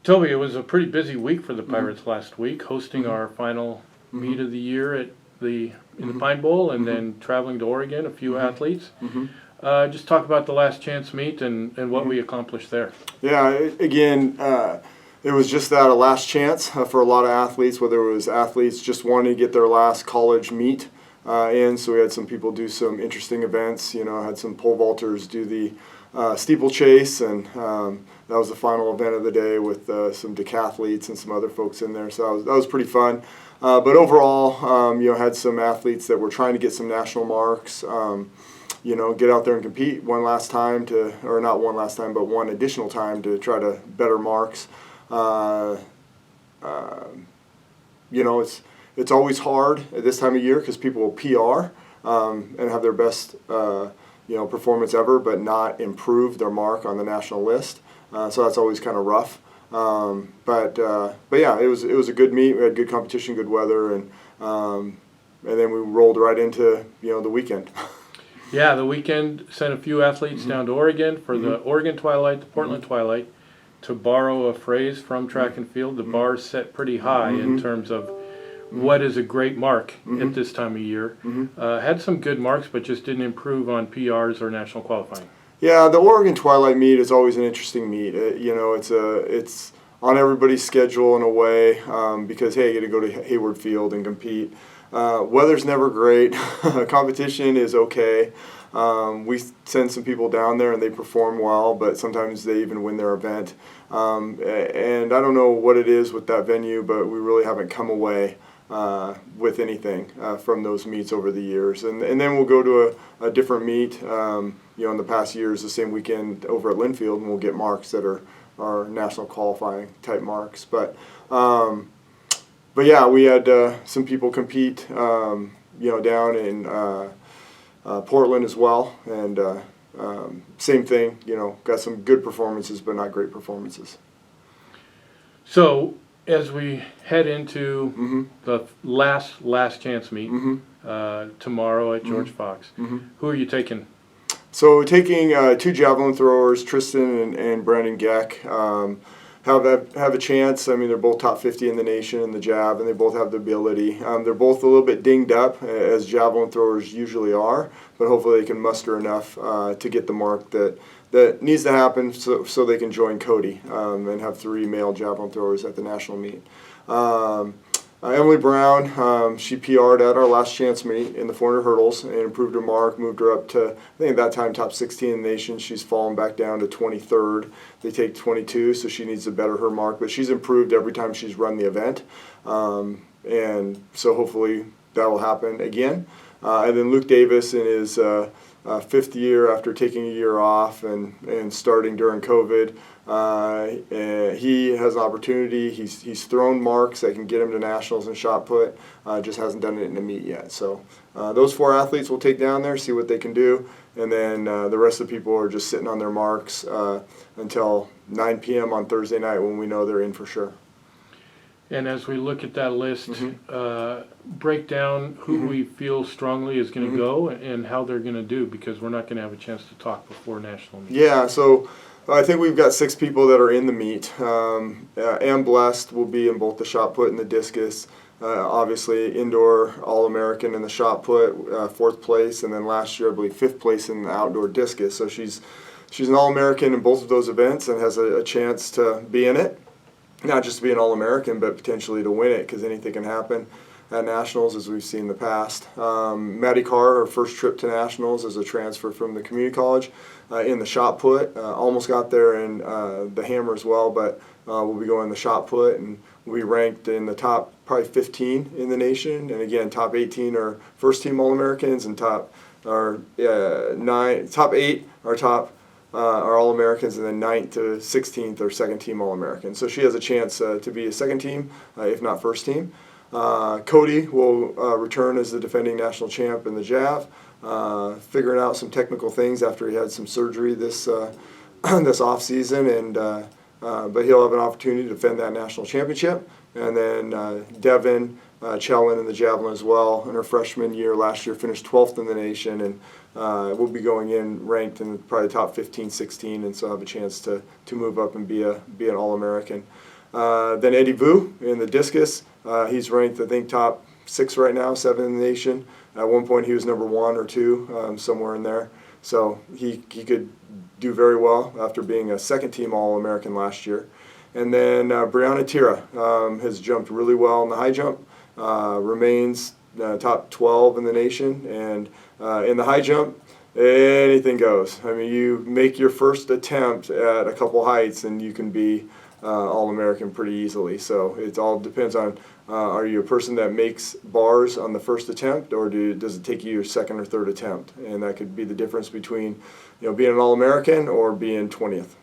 Toby, it was a pretty busy week for the Pirates last week, hosting our final meet of the year at in the Pine Bowl, and then traveling to Oregon, a few athletes. Just talk about the last chance meet and what we accomplished there. Yeah, again, it was just that, a last chance for a lot of athletes, whether it was athletes just wanting to get their last college meet in. So we had some people do some interesting events, had some pole vaulters do the steeplechase, and that was the final event of the day with some decathletes and some other folks in there. So that was pretty fun. But overall, had some athletes that were trying to get some national marks, get out there and compete one last time or not one last time, but one additional time to try to better marks. It's always hard at this time of year because people will PR and have their best performance ever, but not improve their mark on the national list. So that's always kind of rough. But yeah, it was a good meet. We had good competition, good weather, and then we rolled right into the weekend. Yeah, the weekend sent a few athletes down to Oregon for the Oregon Twilight, the Portland Twilight. To borrow a phrase from track and field, the bar's set pretty high in terms of what is a great mark at this time of year. Had some good marks, but just didn't improve on PRs or national qualifying. Yeah, the Oregon Twilight meet is always an interesting meet. It's on everybody's schedule in a way because, hey, you get to go to Hayward Field and compete. Weather's never great. Competition is okay. We send some people down there and they perform well, but sometimes they even win their event. And I don't know what it is with that venue, but we really haven't come away with anything from those meets over the years. And then we'll go to a different meet, in the past years, the same weekend over at Linfield, and we'll get marks that are national qualifying type marks. But yeah, we had some people compete, down in Portland as well, and same thing, got some good performances, but not great performances. So as we head into the last chance meet tomorrow at George Fox, who are you taking? So taking two javelin throwers, Tristan and Brandon Geck, have a chance. I mean, they're both top 50 in the nation in the jav, and they both have the ability. They're both a little bit dinged up, as javelin throwers usually are, but hopefully they can muster enough to get the mark that needs to happen so they can join Cody and have 3 male javelin throwers at the national meet. Emily Brown, she PR'd at our last chance meet in the 400 hurdles and improved her mark, moved her up to, I think at that time, top 16 in the nation. She's fallen back down to 23rd. They take 22, so she needs to better her mark, but she's improved every time she's run the event. And so hopefully that will happen again. And then Luke Davis in his 5th year after taking a year off and starting during COVID. He has an opportunity. He's thrown marks that can get him to nationals in shot put. Just hasn't done it in a meet yet. So those 4 athletes we'll take down there, see what they can do, and then the rest of the people are just sitting on their marks until 9 p.m. on Thursday night when we know they're in for sure. And as we look at that list, break down who we feel strongly is going to go and how they're going to do, because we're not going to have a chance to talk before national meet. Yeah, so I think we've got 6 people that are in the meet. Am Blessed will be in both the shot put and the discus. Obviously, indoor All-American in the shot put, 4th place, and then last year, I believe, 5th place in the outdoor discus. So she's an All-American in both of those events and has a chance to be in it. Not just to be an All-American, but potentially to win it, because anything can happen at nationals, as we've seen in the past. Maddie Carr, her first trip to nationals as a transfer from the community college in the shot put. Almost got there in the hammer as well, but we'll be going the shot put, and we'll be ranked in the top probably 15 in the nation. And again, top 18 are first team All-Americans, and top 8 are All-Americans, and then 9th to 16th are second team All-Americans. So she has a chance to be a second team, if not first team. Cody will return as the defending national champ in the jav, figuring out some technical things after he had some surgery this off season, and but he'll have an opportunity to defend that national championship. And then Devin Chelin in the javelin as well. In her freshman year last year, finished 12th in the nation, and will be going in ranked in probably top 15, 16, and so have a chance to move up and be an All-American. Then Eddie Vu in the discus. He's ranked, I think, top 6 right now, 7 in the nation. At one point, he was number 1 or 2, somewhere in there. So he could do very well after being a second-team All-American last year. And then Brianna Tira has jumped really well in the high jump, remains top 12 in the nation. And in the high jump, anything goes. I mean, you make your first attempt at a couple heights and you can be All-American pretty easily. So it all depends on, are you a person that makes bars on the first attempt, or does it take you your second or third attempt? And that could be the difference between, being an All-American or being 20th.